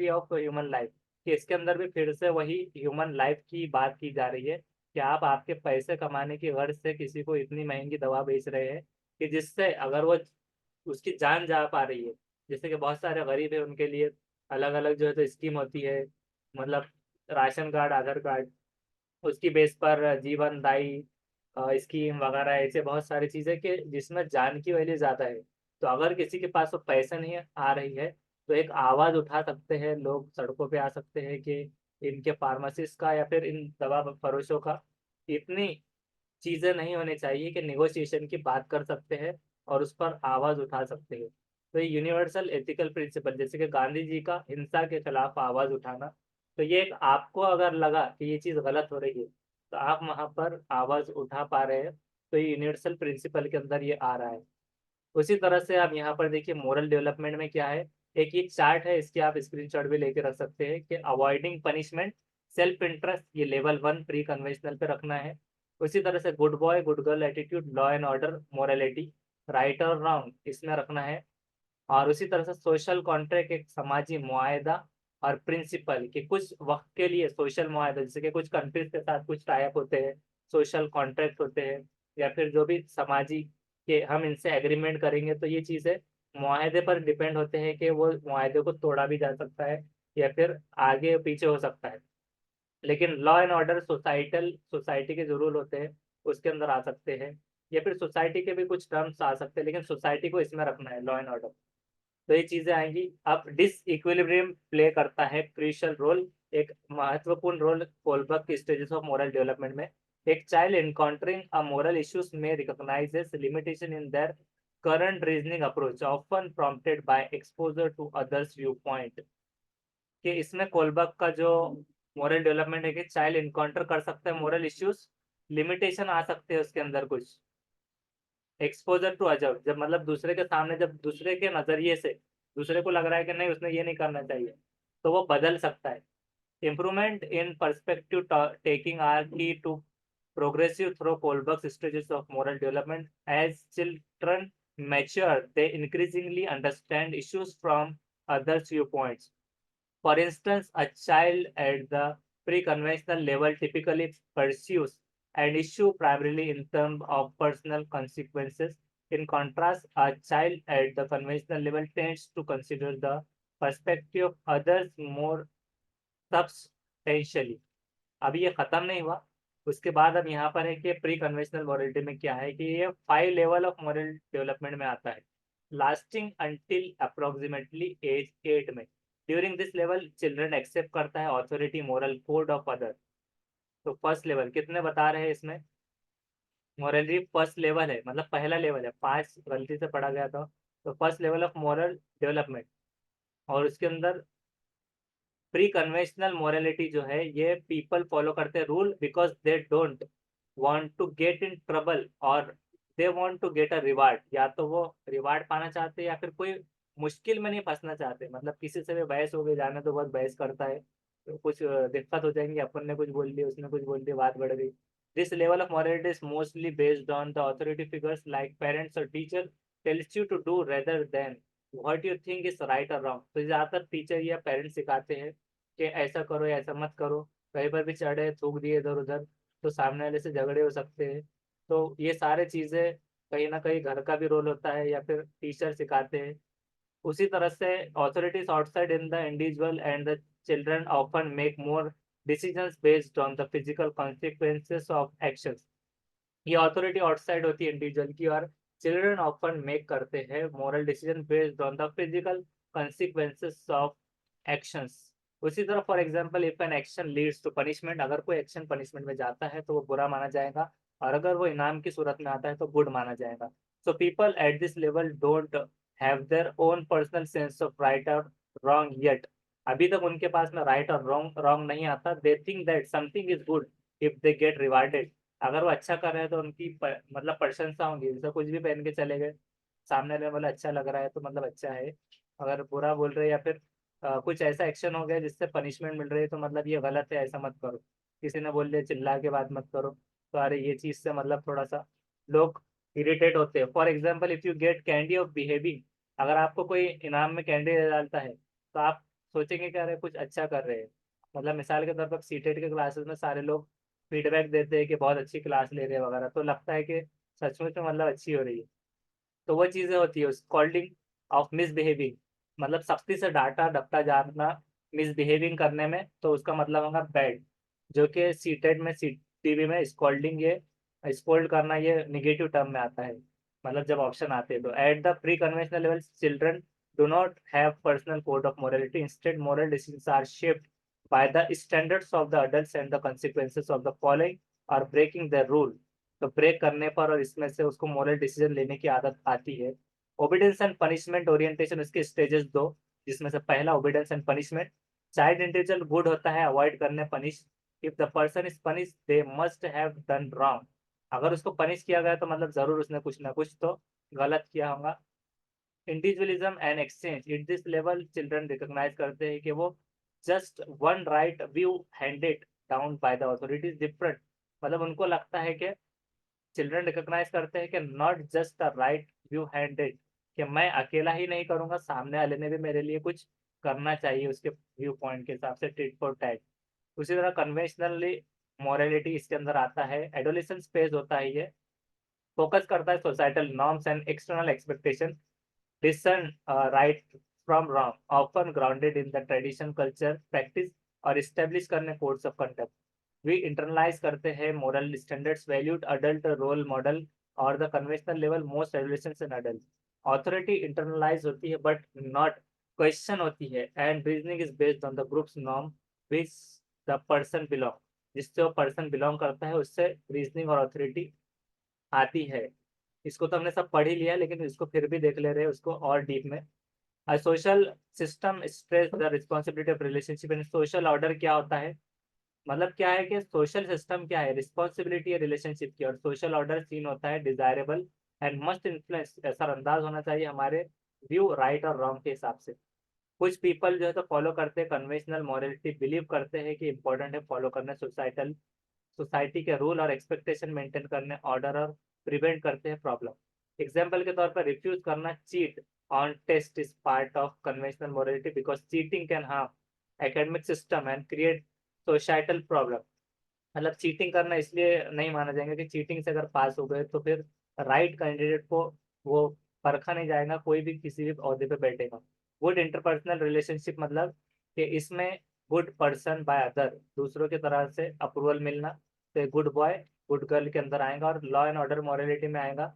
of human life, कि इसके अंदर भी फिर से वही ह्यूमन लाइफ की बात की जा रही है, कि आप आपके पैसे कमाने की गर्ज से किसी को इतनी महंगी दवा बेच रहे हैं कि जिससे अगर वो उसकी जान जा पा रही है। जैसे कि बहुत सारे गरीब है, उनके लिए अलग अलग जो है तो स्कीम होती है, मतलब राशन कार्ड, आधार कार्ड, उसकी बेस पर जीवन दायी स्कीम वगैरह, ऐसे बहुत सारी चीजें कि जिसमें जान की वैल्यू ज्यादा है। तो अगर किसी के पास वो पैसे नहीं आ रही है, तो एक आवाज उठा सकते हैं लोग, सड़कों पे आ सकते हैं कि इनके फार्मासिस्ट का या फिर इन दवा फरोशों का इतनी चीजें नहीं होनी चाहिए, कि निगोशिएशन की बात कर सकते हैं और उस पर आवाज उठा सकते हैं। तो ये यूनिवर्सल एथिकल प्रिंसिपल, जैसे कि गांधी जी का हिंसा के खिलाफ आवाज उठाना, तो ये एक आपको अगर लगा कि ये चीज गलत हो रही है, तो आप वहां पर आवाज उठा पा रहे हैं, तो ये यूनिवर्सल प्रिंसिपल के अंदर ये आ रहा है। उसी तरह से आप यहाँ पर देखिए मोरल डेवलपमेंट में क्या है, एक ये चार्ट है, इसकी आप स्क्रीनशॉट भी लेके रख सकते हैं, कि अवॉइडिंग पनिशमेंट, सेल्फ इंटरेस्ट, ये लेवल 1 प्री कन्वेंशनल पे रखना है। उसी तरह से good boy good girl attitude, law and order, morality, right और रॉन्ग, इसमें रखना है। और उसी तरह से सोशल कॉन्ट्रैक्ट, एक समाजी मुआयदा और प्रिंसिपल, कि कुछ वक्त के लिए सोशल मुआयदा, जैसे कि कुछ कंट्रीज के साथ कुछ टाइप होते हैं, सोशल कॉन्ट्रैक्ट होते हैं, या फिर जो भी समाजी के हम इनसे एग्रीमेंट करेंगे, तो ये चीज़ें मुआहदे पर डिपेंड होते हैं कि वो मुआहदे को तोड़ा भी जा सकता है या फिर आगे पीछे हो सकता है। लेकिन law and order societal, society के जो रूल होते हैं उसके अंदर आ सकते हैं, या फिर सोसाइटी के भी कुछ टर्म्स आ सकते हैं, लेकिन सोसाइटी को इसमें रखना है लॉ एंड ऑर्डर। तो ये चीजें आएंगी। अब डिस इक्विलिब्रियम प्ले करता है क्रूशियल रोल, एक महत्वपूर्ण रोल कोलबर्ग की स्टेजेस ऑफ मोरल डेवलपमेंट में। एक child encountering a moral issues में recognises limitation in their current reasoning approach, often prompted by exposure to others view point, कि इसमें कोलबर्ग का जो मोरल डेवलपमेंट है कि चाइल्ड इनकाउंटर कर सकता है मोरल इश्यूज, लिमिटेशन आ सकते हैं उसके अंदर कुछ, एक्सपोजर टू अजर, जब मतलब दूसरे के सामने, जब दूसरे के नजरिए से दूसरे को लग रहा है कि नहीं उसने ये नहीं करना चाहिए, तो वो बदल सकता है। Improvement in perspective taking are key to progressive through Kohlberg stages of moral development. As children mature they increasingly understand issues from others view points. For instance, a child at the pre-conventional level typically pursues an issue primarily in terms of personal consequences. In contrast, a child at the conventional level tends to consider the perspective of others more potentially. अभी ये खत्म नहीं हुआ, उसके बाद अब यहाँ पर है कि प्री कन्वेंशनल मॉरलिटी में क्या है कि ये 5 लेवल ऑफ मॉरल डेवलपमेंट में आता है, लास्टिंग अंटिल अप्रोक्सीमेटली एज 8 में। During this level children accept करता है authority moral code of other. तो फर्स्ट लेवल कितने बता रहे हैं इसमें, मॉरलिटी फर्स्ट लेवल है, मतलब पहला लेवल है, 5 गलती से पढ़ा गया था। तो first level of moral development, और उसके अंदर प्री कन्वेंशनल मोरालिटी जो है ये पीपल फॉलो करते हैं rule because they don't want to get in trouble और they want to get a reward. या तो वो रिवार्ड पाना चाहते हैं या फिर कोई मुश्किल में नहीं फंसना चाहते, मतलब किसी से भी बहस हो गई, जाने तो बहुत बहस करता है, तो कुछ दिक्कत हो जाएंगी, अपन ने कुछ बोल दिया उसने कुछ बोल दिया, बात बढ़ गई। This level of morality is mostly based on the authority figures like parents or teacher tells you to do rather than what you think is right or wrong। तो ज्यादातर टीचर या पेरेंट्स सिखाते हैं कि ऐसा करो या ऐसा मत करो। कहीं पर भी चढ़े थूक दिए इधर उधर तो सामने वाले से झगड़े हो सकते हैं। तो ये सारे चीजें कहीं ना कहीं घर का भी रोल होता है या फिर टीचर सिखाते हैं। उसी तरह से authorities outside in the individual and the children often make more decisions based on the physical consequences of actions। ये अथॉरिटी आउटसाइड होती है इंडिविजुअल की, और चिल्ड्रन ऑफन मेक करते हैं moral decision based on the physical consequences of actions. उसी तरह for example if an action leads to punishment, अगर कोई एक्शन पनिशमेंट में जाता है तो वो बुरा माना जाएगा, और अगर वो इनाम की सूरत में आता है तो गुड माना जाएगा। So people at this level don't have their own personal sense of right और रॉन्ग येट। अभी तक उनके पास में राइट और रॉन्ग रॉन्ग नहीं आता। They think that something is good if they get rewarded. अगर वो अच्छा कर रहे हैं तो उनकी मतलब प्रशंसा होंगी, जैसे कुछ भी पहन के चले गए, सामने वाले बोला अच्छा लग रहा है तो मतलब अच्छा है। अगर बुरा बोल रहे हैं या फिर कुछ ऐसा एक्शन हो गया जिससे पनिशमेंट मिल रही है तो मतलब ये गलत है, ऐसा मत करो। किसी ने बोल दिया चिल्ला के बात मत करो, तो अरे ये चीज से मतलब थोड़ा सा लोग इरिटेट होते हैं। For example if you get candy of behaving, अगर आपको कोई इनाम में कैंडी डालता है तो आप सोचेंगे कि अरे कुछ अच्छा कर रहे हैं। मतलब मिसाल के तौर पर सीटेट के क्लासेस में सारे लोग फीडबैक देते हैं कि बहुत अच्छी क्लास ले रहे हैं वगैरह, तो लगता है कि सचमुच में मतलब अच्छी हो रही है। तो वो चीजें होती है स्कॉल्डिंग ऑफ मिसबिहेविंग, मतलब सख्ती से डांटा डपटा जाना मिसबिहेविंग करने में, तो उसका मतलब होगा बैड। जो कि सीटेड में सीटीवी में स्कॉल्डिंग, ये स्कोल्ड करना ये निगेटिव टर्म में आता है, मतलब जब ऑप्शन आते हैं। तो at the pre conventional level children do not have personal code of morality, instead moral decisions are shaped by the standards of the adults and the consequences of the following or breaking the rule। तो ब्रेक करने पर और इसमें से उसको मोरल डिसीजन लेने की आदत आती है। ओबिडेंस एंड पनिशमेंट ओरिएंटेशन, उसके स्टेजेस दो, जिसमें से पहला obedience and punishment. Child individual good होता है अवॉइड करने punish. If the person is punish they must have done wrong. अगर उसको पनिश किया गया तो मतलब जरूर उसने कुछ ना कुछ तो गलत किया होगा। Individualism and exchange, at this level children recognize करते हैं कि वो just one right view handed down by the authorities different. मतलब उनको लगता है कि चिल्ड्रन रिकॉग्नाइज करते हैं कि not just the right view handed, कि मैं अकेला ही नहीं करूंगा, सामने वाले ने भी मेरे लिए कुछ करना चाहिए उसके व्यू पॉइंट के हिसाब से, टिट फॉर टैट। उसी तरह कन्वेंशनली मोरालिटी इसके अंदर आता है, एडोलेसेंस फेज होता है ये, फोकस करता है societal norms and external expectation, discern right from wrong, often grounded in the tradition, culture, practice और establish करने codes of conduct। we internalize करते हैं moral standards, valued adult role model और the conventional level most adolescents and adults। authority internalize होती है but not question होती है, and reasoning is based on the group's norm which the person belong। जिससे वो पर्सन बिलोंग करता है उससे रीजनिंग और अथॉरिटी आती है। इसको तो हमने सब पढ़ ही लिया, लेकिन इसको फिर भी देख ले रहे हैं उसको और डीप में। Social system stress the responsibility of relationship and social order क्या होता है, मतलब क्या है कि सोशल सिस्टम क्या है, रिस्पॉन्सिबिलिटी है रिलेशनशिप की, और सोशल ऑर्डर सीन होता है डिजायरेबल एंड मस्ट इन्फ्लुएंस, असरअंदाज होना चाहिए हमारे व्यू राइट और रॉन्ग के हिसाब से। कुछ पीपल जो है तो फॉलो करते हैं कन्वेंशनल मॉरलिटी, बिलीव करते हैं कि इंपॉर्टेंट है फॉलो करना सोसाइटल सोसाइटी के रूल और एक्सपेक्टेशन मेंटेन करने, ऑर्डर और प्रिवेंट करते हैं प्रॉब्लम। एग्जाम्पल के तौर पर रिफ्यूज करना cheat on test is part of conventional morality because cheating can harm academic system and create societal problem. मतलब चीटिंग करना इसलिए नहीं माना जाएगा कि चीटिंग से अगर पास हो गए तो फिर राइट कैंडिडेट को वो परखा नहीं जाएगा, कोई भी किसी भी अहदे पे बैठेगा। गुड इंटरपर्सनल रिलेशनशिप, मतलब कि इसमें गुड पर्सन बाय अदर, दूसरों की तरह से अप्रूवल मिलना, तो गुड बॉय गुड गर्ल के अंदर आएगा। और लॉ एंड ऑर्डर मॉरलिटी में आएगा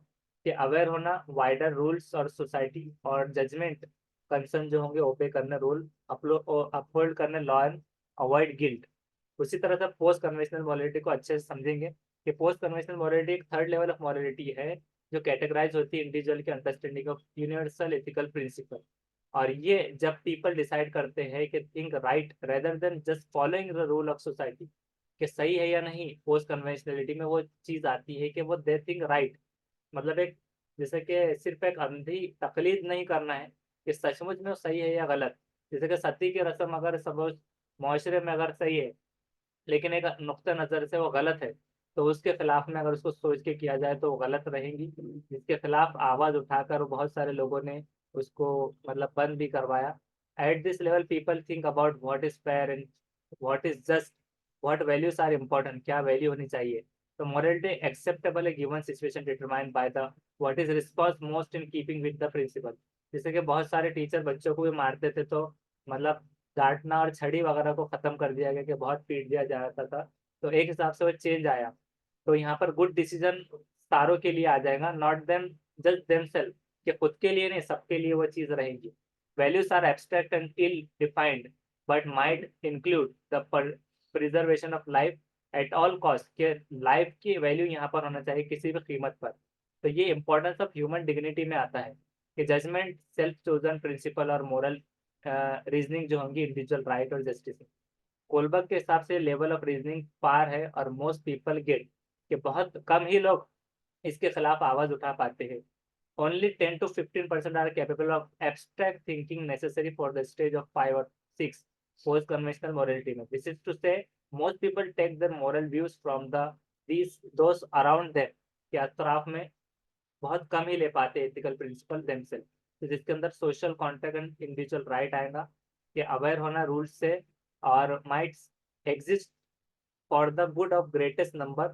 कि अवेयर होना, वाइडर रूल्स और सोसाइटी और जजमेंट कंसर्न जो होंगे ओबे करने, रूल अपहोल्ड करने लॉ एंड अवॉइड गिल्ट। उसी तरह से पोस्ट कन्वेंशनल मॉरलिटी को अच्छे से समझेंगे कि पोस्ट कन्वेंशनल मॉरलिटी एक थर्ड लेवल ऑफ मॉरलिटी है जो कैटेगराइज होती है इंडिविजुअल के understanding of universal ethical principle. और ये जब पीपल डिसाइड करते हैं कि think right rather than just following the rule of society, कि सही है या नहीं, पोस्ट कन्वेंशनलिटी में वो चीज आती है कि वो दे थिंक राइट। मतलब एक, जैसे कि सिर्फ एक अंधी तकलीद नहीं करना है कि सचमुच में वो सही है या गलत। जैसे कि सती की रस्म अगर सपोज मुआशरे में अगर सही है लेकिन एक नुक्ते नजर से वो गलत है, तो उसके खिलाफ में अगर उसको सोच के किया जाए तो वो गलत रहेंगी। जिसके खिलाफ आवाज उठाकर बहुत सारे लोगों ने उसको मतलब बंद भी करवाया। At this level people think about what is fair and what is just, what values are important, क्या वैल्यू होनी चाहिए। तो मोरलिटी एक्सेप्टेबल है given situation determined by the what is response most in keeping with the principle. जैसे कि बहुत सारे टीचर बच्चों को भी मारते थे, तो मतलब डांटना और छड़ी वगैरह को खत्म कर दिया गया कि बहुत पीट दिया जाता था, तो एक हिसाब से वो चेंज आया। तो यहाँ पर गुड डिसीजन सारों के लिए आ जाएगा, नॉट देम जस्ट देमसेल्फ, कि खुद के लिए नहीं सबके लिए वो चीज रहेगी। Values are abstract and ill defined but might include the preservation of life at all cost, के लाइफ की वैल्यू यहाँ पर होना चाहिए किसी भी कीमत पर। तो ये इंपॉर्टेंस ऑफ ह्यूमन डिग्निटी में आता है कि जजमेंट, सेल्फ चोजन प्रिंसिपल और मोरल रीजनिंग जो होंगी इंडिविजुअल राइट और जस्टिस। कोलबर्ग के हिसाब से लेवल ऑफ रीजनिंग पार है और मोस्ट पीपल गेट, कि बहुत कम ही लोग इसके खिलाफ आवाज उठा पाते हैं। Only 10 to 15% are capable of abstract thinking necessary for the stage of 5 or 6 post conventional morality में। This is to say most people take their moral views from the these those around them, के अतराफ में बहुत कम ही ले पाते एथिकल प्रिंसिपल देमसेल्फ। तो जिसके अंदर social contract and individual right आएगा कि अवेयर होना रूल्स से और might exist for the good of greatest number.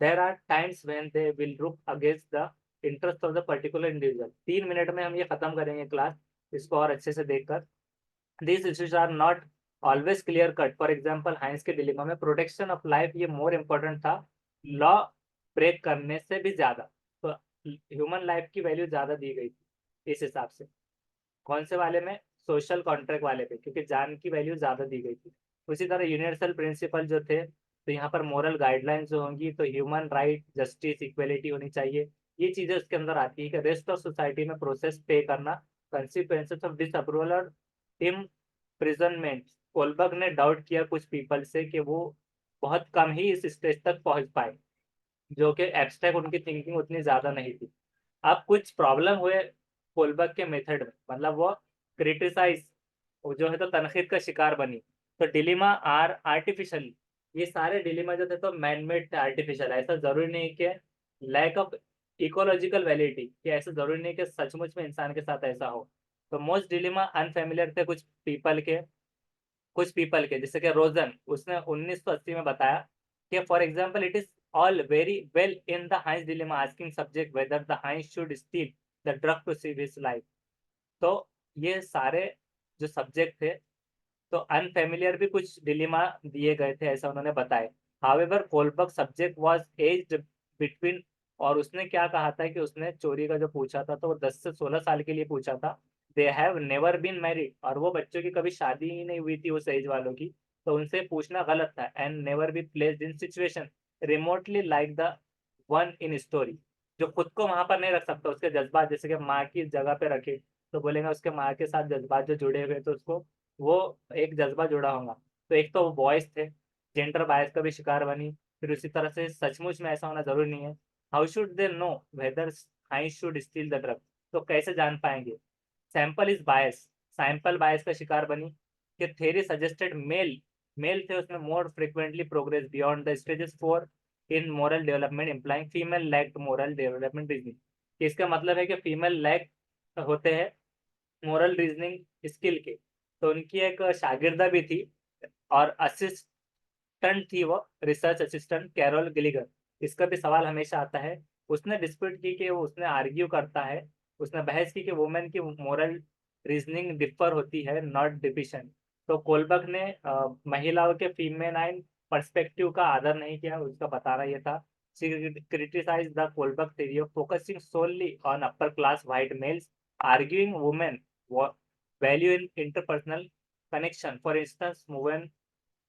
There are times when they will work against the interest of the particular individual. 3 minute में हम ये खत्म करेंगे क्लास, इसको और अच्छे से देखकर। These issues are not always clear cut. For example Heinz के डिलेमा में प्रोटेक्शन ऑफ लाइफ ये मोर इम्पोर्टेंट था लॉ ब्रेक करने से भी ज्यादा। तो ह्यूमन लाइफ की वैल्यू ज्यादा दी गई थी इस हिसाब से। कौन से वाले में? सोशल कॉन्ट्रैक्ट वाले पे, क्योंकि जान की वैल्यू ज्यादा दी गई थी। उसी तरह यूनिवर्सल प्रिंसिपल जो थे, तो यहाँ पर मोरल गाइडलाइंस जो होंगी तो ह्यूमन राइट, जस्टिस, इक्वेलिटी होनी चाहिए। ये चीजें उसके अंदर आती है कि रेस्ट ऑफ सोसाइटी में प्रोसेस पे करना, कंसिक्वेंसेस ऑफ डिसअप्रूवल और इम्प्रिजनमेंट। कोलबर्ग ने डाउट किया कुछ पीपल से कि वो बहुत कम ही इस स्टेज तक पहुंच पाए, जो कि एब्स्ट्रैक्ट उनकी थिंकिंग उतनी ज्यादा नहीं थी। अब कुछ प्रॉब्लम हुए कोलबर्ग के मेथड में, मतलब वो क्रिटिसाइज, वो जो है तो तनखीद का शिकार बनी। तो डिलीमा आर आर्टिफिशियल, ये सारे डिलीमा जो थे तो मैनमेड थे, आर्टिफिशियल। ऐसा जरूरी नहीं कि लैक ऑफ इकोलॉजिकल वैलिडिटी, कि ऐसा जरूरी नहीं कि सचमुच में इंसान के साथ ऐसा हो। तो मोस्ट डिलीमा अनफेमिलियर थे कुछ पीपल के जैसे कि रोजन, उसने 1980 में बताया कि for example it is all very well in the Heinz dilemma asking subject whether the Heinz should steal the drug to save his life. तो ये सारे जो सब्जेक्ट थे, तो अनफेमिलियर भी कुछ डिलेमा दिए गए थे ऐसा उन्होंने बताया। However Kohlberg subject was aged between, और उसने क्या कहा था कि उसने चोरी का जो पूछा था तो वो 10 से 16 साल के लिए पूछा था। They have never been married, और वो बच्चों की कभी शादी ही नहीं हुई थी उस एज वालों की, तो उनसे पूछना गलत था। And never be placed in situation remotely like the one in story, जो खुद को वहां पर नहीं रख सकता, उसके जज्बात जैसे कि माँ की जगह पे रखे तो बोलेंगे उसके माँ के साथ जज्बात जो जुड़े हुए तो उसको वो एक जज्बा जुड़ा होगा। तो एक तो वो बॉयज थे, जेंडर बायस का भी शिकार बनी। फिर उसी तरह से सचमुच में ऐसा होना जरूरी नहीं है। How should they know whether I should steal the drug, तो कैसे जान पाएंगे? सैंपल इज बायस, सैंपल बायस का शिकार बनी कि थेरी सजेस्टेड मेल, मेल थे उसमें more frequently progress beyond the stages four in moral development implying female lack moral development reasoning. इसका मतलब है कि फीमेल लैक होते हैं मोरल रीजनिंग स्किल के। तो उनकी एक शागिर्दा भी थी और असिस्टेंट थी वो, रिसर्च असिस्टेंट कैरोल गिलिगर। इसका भी सवाल हमेशा आता है। उसने डिस्प्यूट की कि उसने आर्ग्यू करता है, उसने बहस की कि वुमेन की मोरल रीजनिंग डिफर होती है नॉट डिफिशिएंट। तो कोलबर्ग ने महिलाओं के फीमेनाइन पर्सपेक्टिव का आदर नहीं किया, उसका बताना ये था। She criticized the Kohlberg theory of focusing solely on upper class white males, arguing women value in interpersonal connection. For instance, women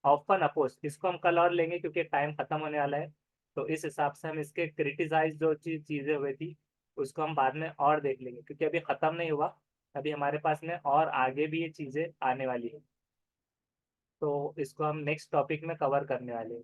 often oppose। इसको हम कल और लेंगे क्योंकि टाइम खत्म होने वाला है, तो इस हिसाब से हम इसके क्रिटिसाइज जो चीजें हुई थी उसको हम बाद में और देख लेंगे, क्योंकि अभी खत्म नहीं हुआ, अभी हमारे पास में और आगे भी ये चीजें आने वाली है, तो इसको हम नेक्स्ट टॉपिक में कवर करने वाले हैं।